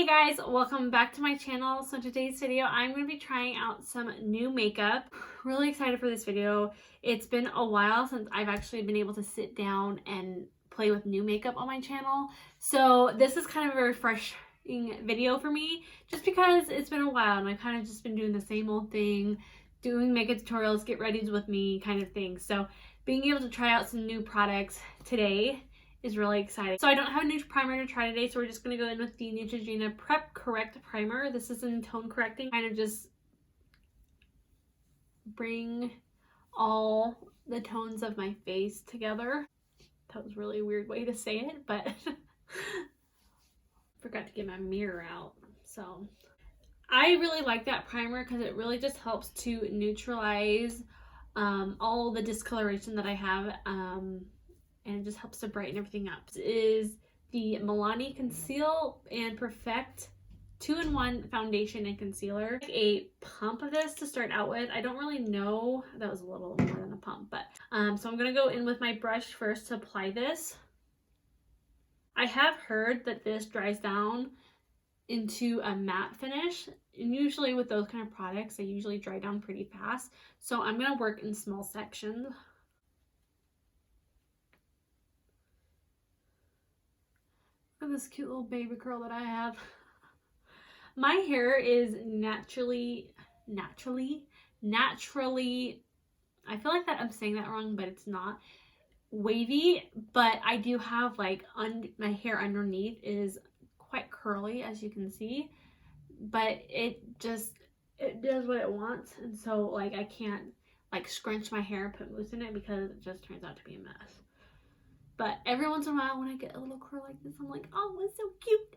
Hey guys, welcome back to my channel. So in today's video, I'm going to be trying out some new makeup. Really excited for this video. It's been a while since I've actually been able to sit down and play with new makeup on my channel. So this is kind of a refreshing video for me, just because it's been a while and I've kind of just been doing the same old thing, doing makeup tutorials, get ready with me kind of thing. So being able to try out some new products today is really exciting. So I don't have a new primer to try today, so we're just going to go in with the Neutrogena Prep Correct Primer. This is in tone correcting, kind of just bring all the tones of my face together. That was really a weird way to say it, but forgot to get my mirror out. So I really like that primer because it really just helps to neutralize all the discoloration that I have, and it just helps to brighten everything up. This is the Milani Conceal and Perfect 2-in-1 foundation and concealer. A pump of this to start out with. I don't really know, that was a little more than a pump, but so I'm gonna go in with my brush first to apply this. I have heard that this dries down into a matte finish, and usually with those kind of products they usually dry down pretty fast, so I'm gonna work in small sections. Look at this cute little baby curl that I have. My hair is naturally, I feel like that I'm saying that wrong, but it's not wavy, but I do have like my hair underneath is quite curly, as you can see, but it does what it wants, and so like I can't like scrunch my hair and put mousse in it because it just turns out to be a mess. But every once in a while when I get a little curl like this, I'm like, oh, it's so cute.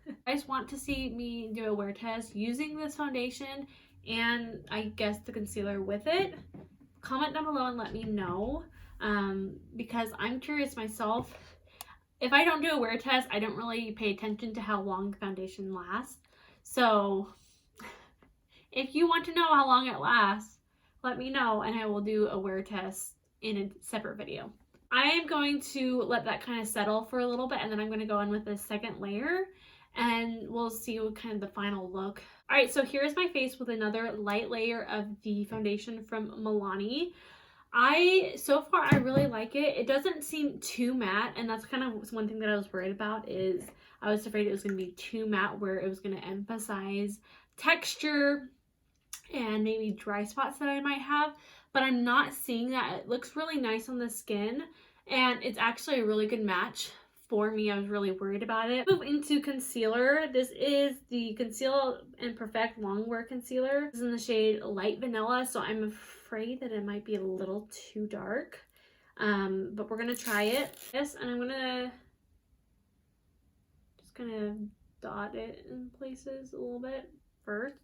You guys want to see me do a wear test using this foundation and I guess the concealer with it? Comment down below and let me know, because I'm curious myself. If I don't do a wear test, I don't really pay attention to how long the foundation lasts. So if you want to know how long it lasts, let me know and I will do a wear test in a separate video. I am going to let that kind of settle for a little bit, and then I'm going to go in with a second layer and we'll see what kind of the final look. All right, so here's my face with another light layer of the foundation from Milani. So far I really like it. It doesn't seem too matte, and that's kind of one thing that I was worried about, is I was afraid it was going to be too matte where it was going to emphasize texture and maybe dry spots that I might have, but I'm not seeing that. It looks really nice on the skin and it's actually a really good match for me. I was really worried about it. Move into concealer. This is the Conceal and Perfect Longwear Concealer. This is in the shade Light Vanilla, so I'm afraid that it might be a little too dark, but we're gonna try it. Yes, and I'm gonna just kind of dot it in places a little bit first.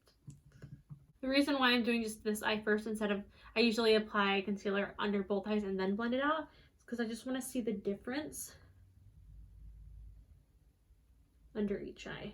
The reason why I'm doing just this eye first instead of, I usually apply concealer under both eyes and then blend it out, is because I just want to see the difference under each eye.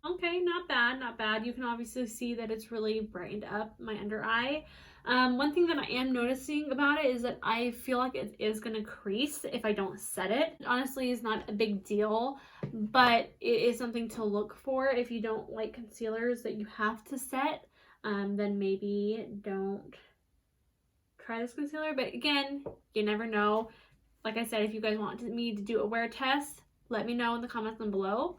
Okay, not bad, not bad. You can obviously see that it's really brightened up my under eye. One thing that I am noticing about it is that I feel like it is going to crease if I don't set it. Honestly, it's not a big deal, but it is something to look for. If you don't like concealers that you have to set, then maybe don't try this concealer. But again, you never know. Like I said, if you guys want me to do a wear test, let me know in the comments down below.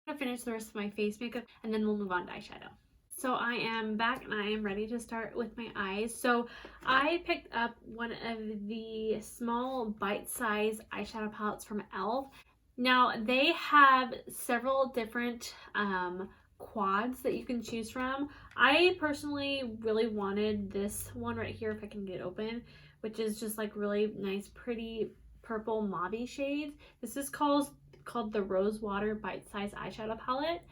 I'm gonna finish the rest of my face makeup and then we'll move on to eyeshadow. So I am back and I am ready to start with my eyes. So I picked up one of the small bite-sized eyeshadow palettes from e.l.f. Now they have several different quads that you can choose from. I personally really wanted this one right here, if I can get it open, which is just like really nice, pretty purple mauve shades. This is called the Rose Water Bite-Size Eyeshadow Palette,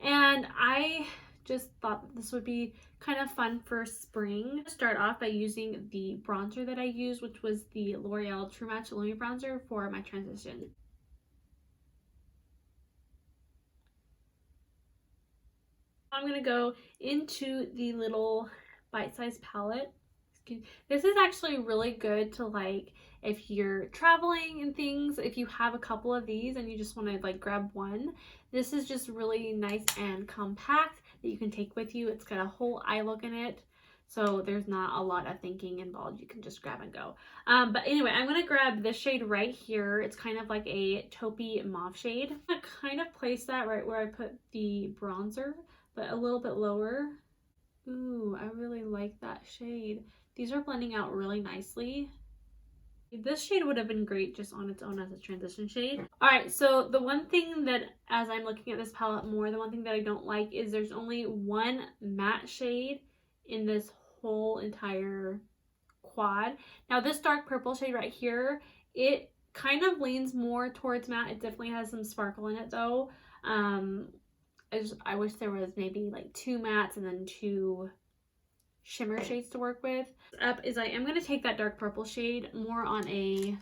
and I just thought that this would be kind of fun for spring. Start off by using the bronzer that I used, which was the L'Oreal True Match Lumi bronzer for my transition. I'm going to go into the little bite-sized palette. This is actually really good to like if you're traveling and things, if you have a couple of these and you just want to like grab one, this is just really nice and compact that you can take with you. It's got a whole eye look in it, so there's not a lot of thinking involved. You can just grab and go. But anyway, I'm going to grab this shade right here. It's kind of like a taupey mauve shade. I'm going to kind of place that right where I put the bronzer, but a little bit lower. Ooh, I really like that shade. These are blending out really nicely. This shade would have been great just on its own as a transition shade. Alright, so the one thing that, as I'm looking at this palette more, the one thing that I don't like is there's only one matte shade in this whole entire quad. Now this dark purple shade right here, it kind of leans more towards matte. It definitely has some sparkle in it though. I wish there was maybe like 2 mattes and then 2 shimmer shades to work with. Up is I am going to take that dark purple shade more on a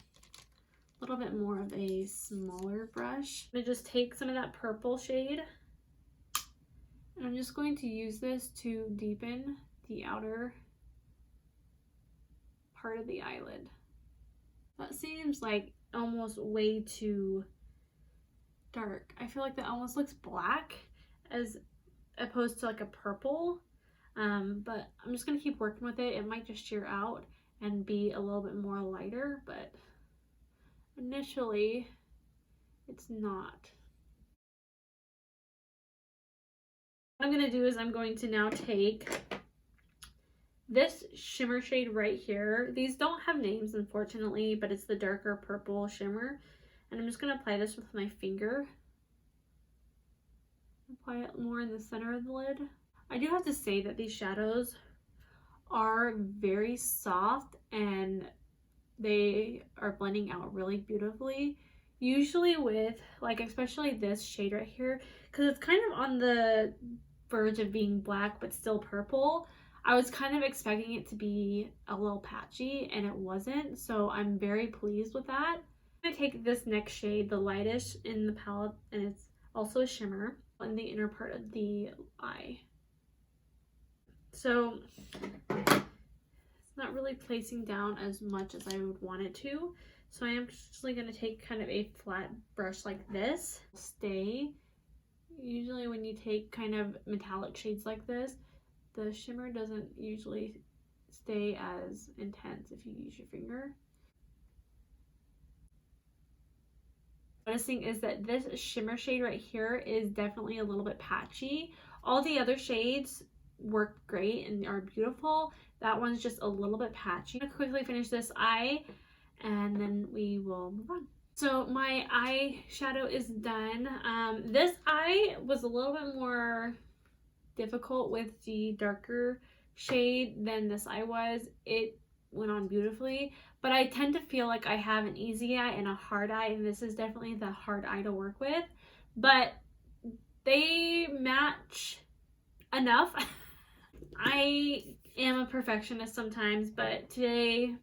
little bit more of a smaller brush. I'm going to just take some of that purple shade and I'm just going to use this to deepen the outer part of the eyelid. That seems like almost way too dark. I feel like that almost looks black as opposed to like a purple. But I'm just going to keep working with it. It might just sheer out and be a little bit more lighter, but initially it's not. What I'm going to do is I'm going to now take this shimmer shade right here. These don't have names, unfortunately, but it's the darker purple shimmer. And I'm just going to apply this with my finger. Apply it more in the center of the lid. I do have to say that these shadows are very soft and they are blending out really beautifully. Usually with, like, especially this shade right here, because it's kind of on the verge of being black but still purple. I was kind of expecting it to be a little patchy and it wasn't, so I'm very pleased with that. I'm going to take this next shade, the lightest in the palette, and it's also a shimmer, in the inner part of the eye. So it's not really placing down as much as I would want it to. So I am actually going to take kind of a flat brush like this. Usually when you take kind of metallic shades like this, the shimmer doesn't usually stay as intense if you use your finger. Noticing is that this shimmer shade right here is definitely a little bit patchy. All the other shades work great and are beautiful. That one's just a little bit patchy. I'm gonna quickly finish this eye and then we will move on. So my eyeshadow is done. This eye was a little bit more difficult with the darker shade than this eye was. It went on beautifully, but I tend to feel like I have an easy eye and a hard eye, and this is definitely the hard eye to work with, but they match enough. I am a perfectionist sometimes, but today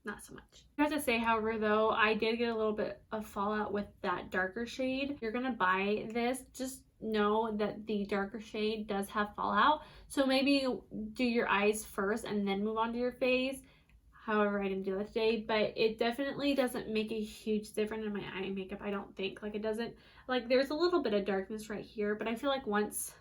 not so much. I have to say, however, though, I did get a little bit of fallout with that darker shade. If you're gonna buy this, just know that the darker shade does have fallout, so maybe do your eyes first and then move on to your face. However, I didn't do that today, but it definitely doesn't make a huge difference in my eye makeup. I don't think, like, it doesn't, like, there's a little bit of darkness right here, but I feel like once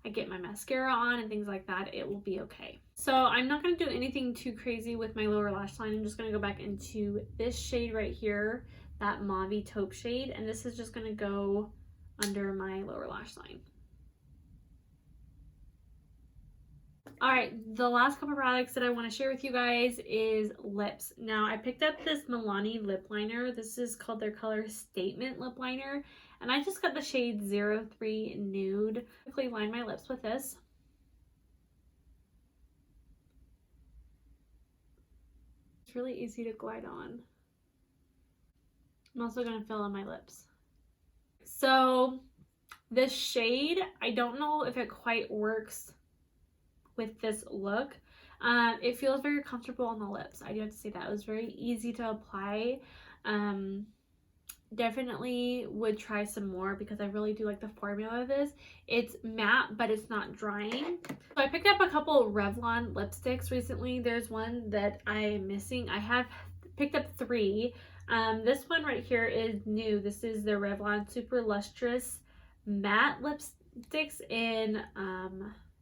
I get my mascara on and things like that, it will be okay. So I'm not going to do anything too crazy with my lower lash line. I'm just going to go back into this shade right here, that mauve taupe shade, and this is just going to go under my lower lash line. Alright, the last couple products that I want to share with you guys is lips. Now, I picked up this Milani lip liner. This is called their Color Statement lip liner, and I just got the shade 03 Nude. Quickly line my lips with this. It's really easy to glide on. I'm also going to fill in my lips. So this shade, I don't know if it quite works with this look. It feels very comfortable on the lips. I do have to say that. It was very easy to apply. Definitely would try some more because I really do like the formula of this. It's matte, but it's not drying. So I picked up a couple Revlon lipsticks recently. There's one that I'm missing. I have picked up 3. This one right here is new. This is the Revlon Super Lustrous Matte Lipsticks in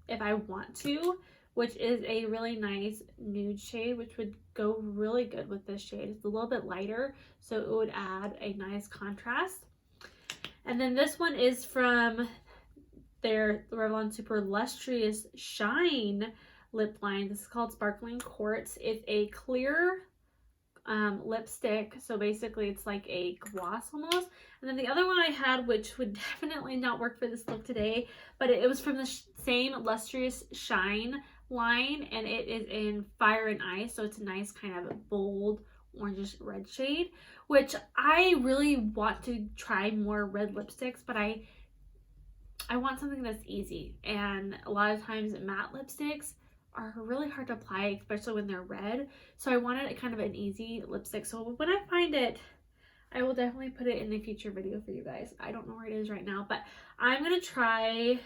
If I Want To, which is a really nice nude shade, which would go really good with this shade. It's a little bit lighter, so it would add a nice contrast. And then this one is from their Revlon Super Lustrous Shine lip line. This is called Sparkling Quartz. It's a clear lipstick, so basically it's like a gloss almost. And then the other one I had, which would definitely not work for this look today, but it was from the same Lustrous Shine line, and it is in Fire and Ice, so it's a nice kind of bold orangish red shade, which I really want to try more red lipsticks, but I want something that's easy, and a lot of times matte lipsticks are really hard to apply, especially when they're red. So I wanted a kind of an easy lipstick. So when I find it, I will definitely put it in a future video for you guys. I don't know where it is right now, but I'm gonna try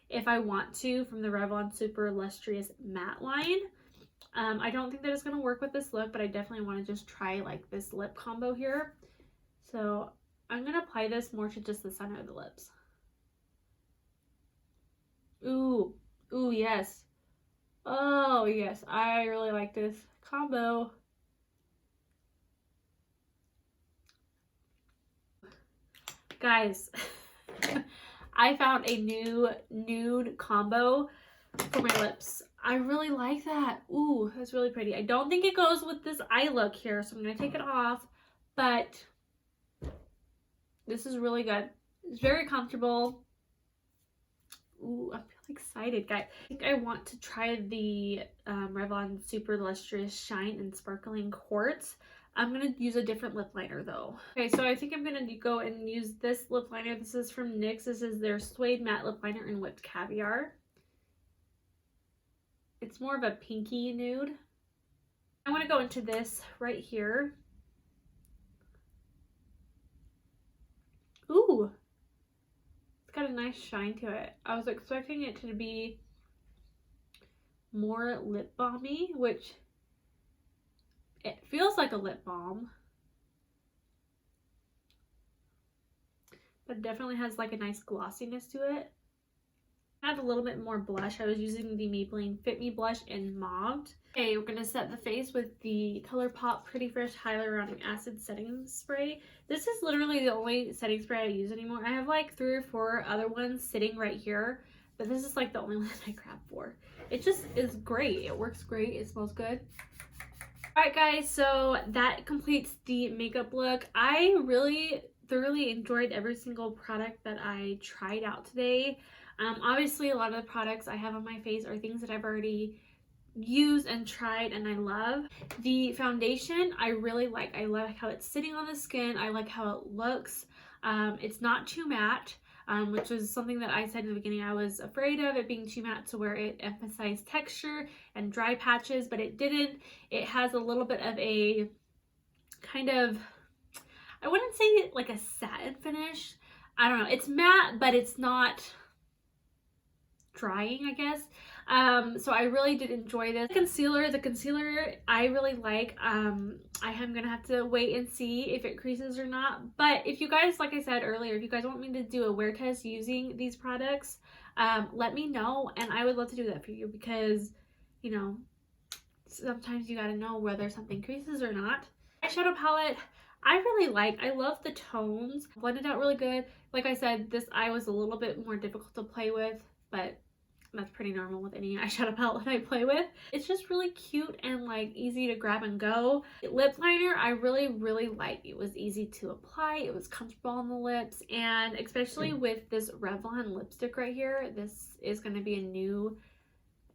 If I Want To from the Revlon Super Lustrous Matte line. I don't think that it's gonna work with this look, but I definitely want to just try like this lip combo here. So I'm gonna apply this more to just the center of the lips. Ooh, ooh, yes. Oh yes, I really like this combo. Guys, I found a new nude combo for my lips. I really like that. Ooh, that's really pretty. I don't think it goes with this eye look here, so I'm gonna take it off, but this is really good. It's very comfortable. Ooh, I feel excited, guys. I think I want to try the Revlon Super Lustrous Shine and Sparkling Quartz. I'm going to use a different lip liner though. Okay, so I think I'm going to go and use this lip liner. This is from NYX. This is their Suede Matte Lip Liner in Whipped Caviar. It's more of a pinky nude. I want to go into this right here. Ooh. It's got a nice shine to it. I was expecting it to be more lip balmy, which it feels like a lip balm, but definitely has like a nice glossiness to it. I have a little bit more blush. I was using the Maybelline Fit Me blush in Mauve. Okay, we're gonna set the face with the Colourpop Pretty Fresh Hylalronic Acid Setting Spray. This is literally the only setting spray I use anymore. I have like 3 or 4 other ones sitting right here, but this is like the only one I grab for. It just is great. It works great. It smells good. Alright guys, so that completes the makeup look. I really thoroughly enjoyed every single product that I tried out today. Obviously a lot of the products I have on my face are things that I've already used and tried and I love. The foundation I really like. I like how it's sitting on the skin. I like how it looks. It's not too matte, which was something that I said in the beginning I was afraid of, it being too matte to where it emphasized texture and dry patches, but it didn't. It has a little bit of a kind of, I wouldn't say like a satin finish. I don't know. It's matte, but it's not drying, I guess. So I really did enjoy this. The concealer I really like. I am gonna have to wait and see if it creases or not, but if you guys, like I said earlier, if you guys want me to do a wear test using these products, let me know, and I would love to do that for you, because you know, sometimes you gotta know whether something creases or not. Eyeshadow palette I really like. I love the tones, blended out really good. Like I said, this eye was a little bit more difficult to play with, but that's pretty normal with any eyeshadow palette I play with. It's just really cute and like easy to grab and go. Lip liner I really like. It was easy to apply, it was comfortable on the lips, and especially with this Revlon lipstick right here, this is going to be a new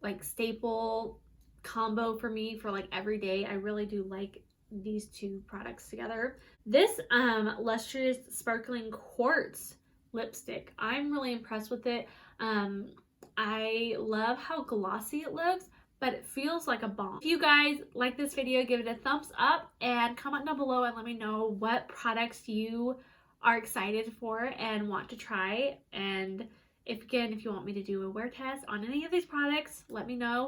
like staple combo for me for like every day. I really do like these 2 products together. This Lustrous Sparkling Quartz lipstick, I'm really impressed with it. I love how glossy it looks, but it feels like a balm. If you guys like this video, give it a thumbs up and comment down below and let me know what products you are excited for and want to try. And if you want me to do a wear test on any of these products, let me know.